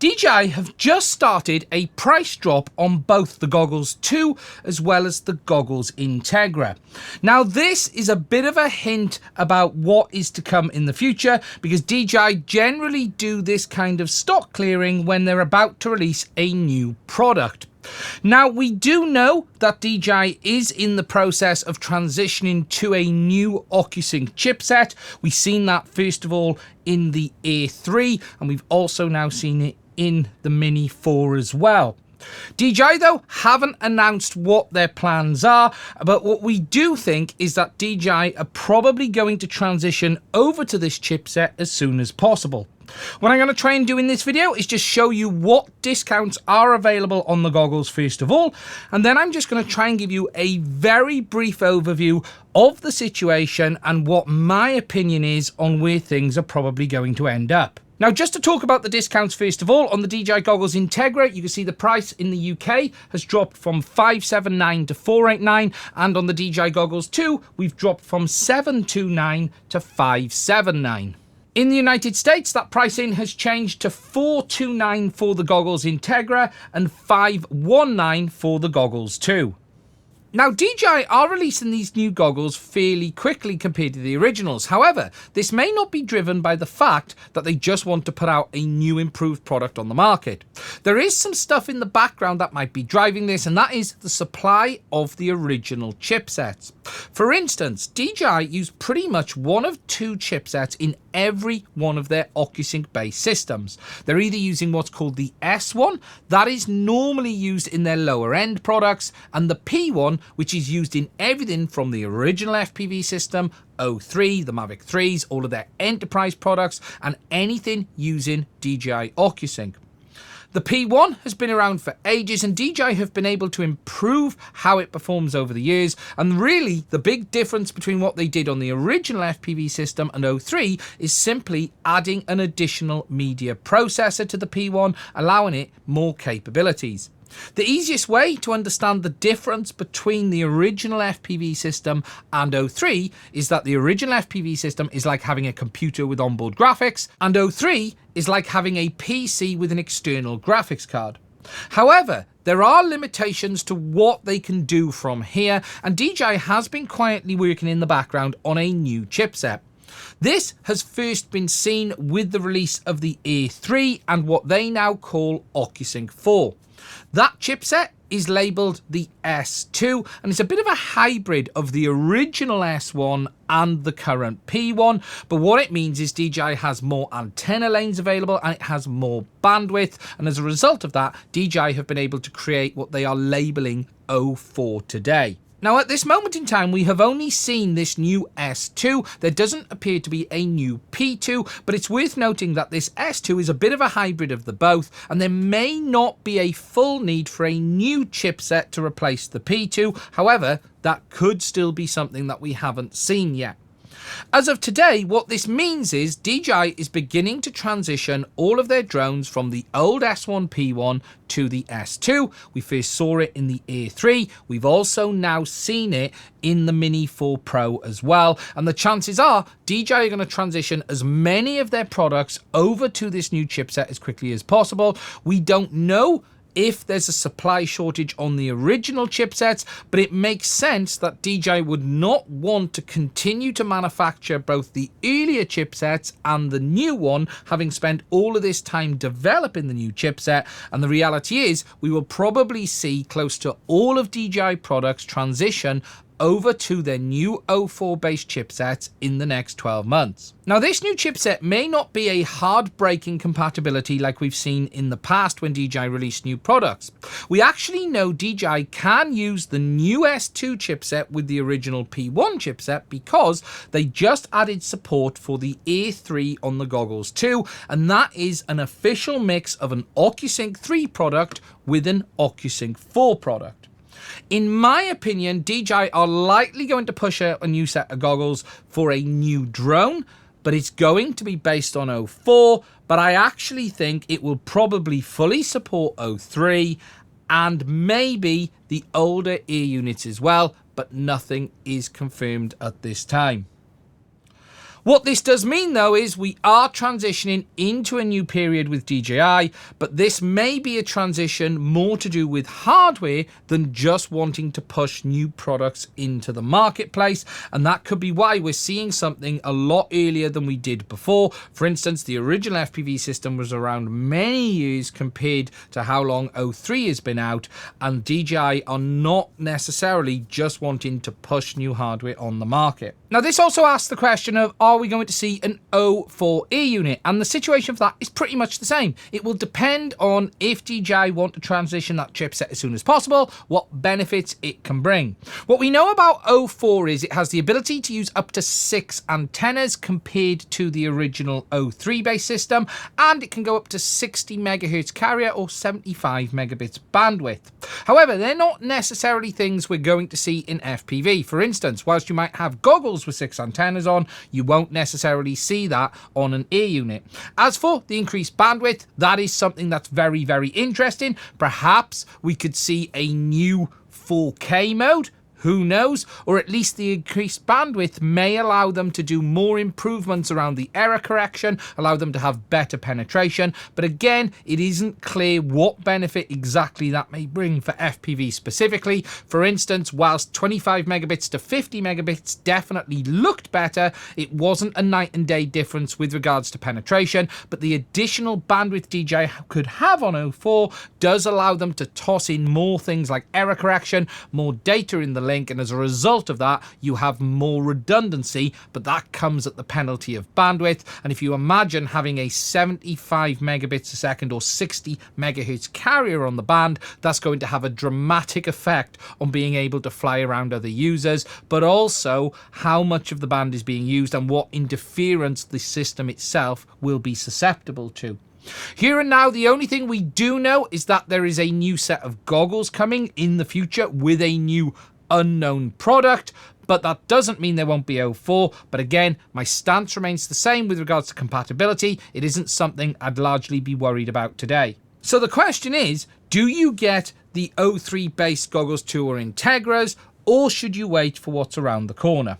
DJI have just started a price drop on both the Goggles 2 as well as the Goggles Integra. Now this is a bit of a hint about what is to come in the future, because DJI generally do this kind of stock clearing when they're about to release a new product. Now, we do know that DJI is in the process of transitioning to a new OcuSync chipset. We've seen that first of all in the Air 3, and we've also now seen it in the Mini 4 as well. DJI, though, haven't announced what their plans are, but what we do think is that DJI are probably going to transition over to this chipset as soon as possible. What I'm going to try and do in this video is just show you what discounts are available on the goggles first of all, and then I'm just going to try and give you a very brief overview of the situation and what my opinion is on where things are probably going to end up. Now, just to talk about the discounts first of all, on the DJI Goggles Integra, you can see the price in the UK has dropped from $579 to $489, and on the DJI Goggles 2, we've dropped from $729 to $579. In the United States, that pricing has changed to $429 for the Goggles Integra and $519 for the Goggles 2. Now, DJI are releasing these new goggles fairly quickly compared to the originals. However, this may not be driven by the fact that they just want to put out a new improved product on the market. There is some stuff in the background that might be driving this, and that is the supply of the original chipsets. For instance, DJI use pretty much one of two chipsets in every one of their OcuSync based systems. They're either using what's called the S1, that is normally used in their lower end products, and the P1, which is used in everything from the original FPV system, O3, the Mavic 3s, all of their enterprise products, and anything using DJI OcuSync. The P1 has been around for ages, and DJI have been able to improve how it performs over the years, and really the big difference between what they did on the original FPV system and O3 is simply adding an additional media processor to the P1, allowing it more capabilities. The easiest way to understand the difference between the original FPV system and O3 is that the original FPV system is like having a computer with onboard graphics, and O3 is like having a PC with an external graphics card. However, there are limitations to what they can do from here, and DJI has been quietly working in the background on a new chipset. This has first been seen with the release of the Air 3 and what they now call OcuSync 4. That chipset is labelled the S2, and it's a bit of a hybrid of the original S1 and the current P1, but what it means is DJI has more antenna lanes available and it has more bandwidth, and as a result of that, DJI have been able to create what they are labelling O4 today. Now, at this moment in time, we have only seen this new S2. There doesn't appear to be a new P2, but it's worth noting that this S2 is a bit of a hybrid of the both, and there may not be a full need for a new chipset to replace the P2. However, that could still be something that we haven't seen yet. As of today, what this means is DJI is beginning to transition all of their drones from the old S1 P1 to the S2. We first saw it in the Air 3. We've also now seen it in the Mini 4 Pro as well. And the chances are DJI are going to transition as many of their products over to this new chipset as quickly as possible. We don't know if there's a supply shortage on the original chipsets, but it makes sense that DJI would not want to continue to manufacture both the earlier chipsets and the new one, having spent all of this time developing the new chipset. And the reality is we will probably see close to all of DJI products transition over to their new O4 based chipsets in the next 12 months. Now, this new chipset may not be a hard-breaking compatibility like we've seen in the past when DJI released new products. We actually know DJI can use the new S2 chipset with the original P1 chipset because they just added support for the Air 3 on the Goggles 2, and that is an official mix of an OcuSync 3 product with an OcuSync 4 product. In my opinion, DJI are likely going to push out a new set of goggles for a new drone, but it's going to be based on O4, but I actually think it will probably fully support O3 and maybe the older Air units as well, but nothing is confirmed at this time. What this does mean, though, is we are transitioning into a new period with DJI, but this may be a transition more to do with hardware than just wanting to push new products into the marketplace, and that could be why we're seeing something a lot earlier than we did before. For instance, the original FPV system was around many years compared to how long O3 has been out, and DJI are not necessarily just wanting to push new hardware on the market. Now, this also asks the question of, are we going to see an O4 air unit? And the situation for that is pretty much the same. It will depend on if DJI want to transition that chipset as soon as possible, what benefits it can bring. What we know about O4 is it has the ability to use up to 6 antennas compared to the original O3 based system, and it can go up to 60 megahertz carrier or 75 megabits bandwidth. However, they're not necessarily things we're going to see in FPV. For instance, whilst you might have goggles with 6 antennas on, you won't necessarily see that on an air unit. As for the increased bandwidth, that is something that's very, very interesting. Perhaps we could see a new 4K mode. Who knows? Or at least the increased bandwidth may allow them to do more improvements around the error correction, allow them to have better penetration. But again, it isn't clear what benefit exactly that may bring for FPV specifically. For instance, whilst 25 megabits to 50 megabits definitely looked better, it wasn't a night and day difference with regards to penetration. But the additional bandwidth DJI could have on O4 does allow them to toss in more things like error correction, more data in the link, and as a result of that, you have more redundancy, but that comes at the penalty of bandwidth. And if you imagine having a 75 megabits a second or 60 megahertz carrier on the band, that's going to have a dramatic effect on being able to fly around other users, but also how much of the band is being used and what interference the system itself will be susceptible to. Here and now, the only thing we do know is that there is a new set of goggles coming in the future with a new unknown product, but that doesn't mean there won't be O4. But again, my stance remains the same with regards to compatibility. It isn't something I'd largely be worried about today. So the question is, do you get the O3 based goggles 2 or Integras, or should you wait for what's around the corner?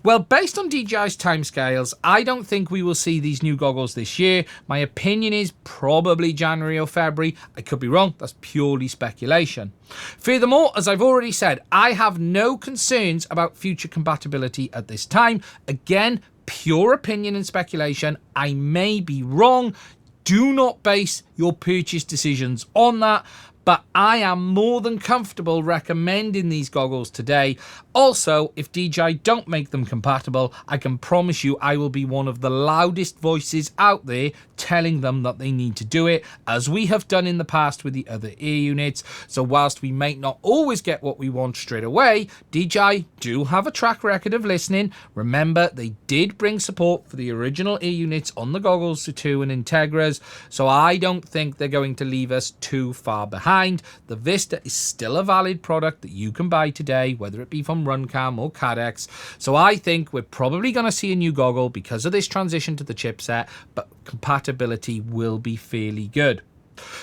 Well, based on DJI's timescales, I don't think we will see these new goggles this year. My opinion is probably January or February. I could be wrong. That's purely speculation. Furthermore, as I've already said, I have no concerns about future compatibility at this time. Again, pure opinion and speculation. I may be wrong. Do not base your purchase decisions on that. But I am more than comfortable recommending these goggles today. Also, if DJI don't make them compatible, I can promise you I will be one of the loudest voices out there telling them that they need to do it, as we have done in the past with the other air units. So whilst we may not always get what we want straight away, DJI do have a track record of listening. Remember, they did bring support for the original air units on the goggles 2 and Integras, so I don't think they're going to leave us too far behind. The Vista is still a valid product that you can buy today, whether it be from Runcam or Cadex. So I think we're probably going to see a new goggle because of this transition to the chipset, but compatibility will be fairly good.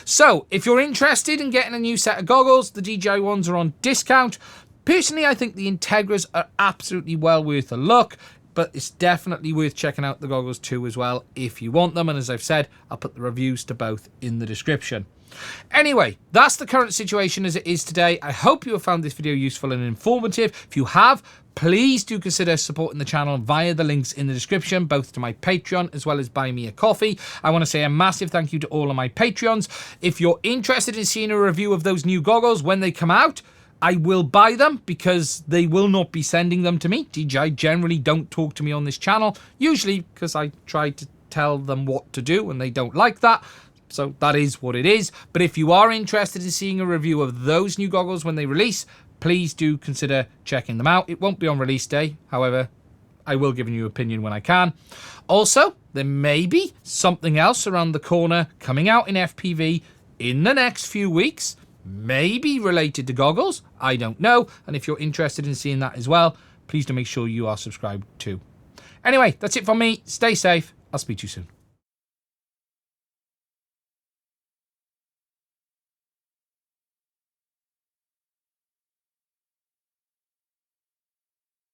So if you're interested in getting a new set of goggles, the DJI ones are on discount. Personally, I think the Integras are absolutely well worth a look, but it's definitely worth checking out the goggles 2 as well if you want them. And as I've said, I'll put the reviews to both in the description. Anyway, that's the current situation as it is today. I hope you have found this video useful and informative. If you have, please do consider supporting the channel via the links in the description, both to my Patreon as well as Buy Me a Coffee. I want to say a massive thank you to all of my Patreons. If you're interested in seeing a review of those new goggles when they come out, I will buy them because they will not be sending them to me. DJI generally don't talk to me on this channel, usually because I try to tell them what to do and they don't like that. So that is what it is. But if you are interested in seeing a review of those new goggles when they release, please do consider checking them out. It won't be on release day. However, I will give you an opinion when I can. Also, there may be something else around the corner coming out in FPV in the next few weeks. Maybe related to goggles. I don't know. And if you're interested in seeing that as well, please do make sure you are subscribed too. Anyway, that's it from me. Stay safe. I'll speak to you soon.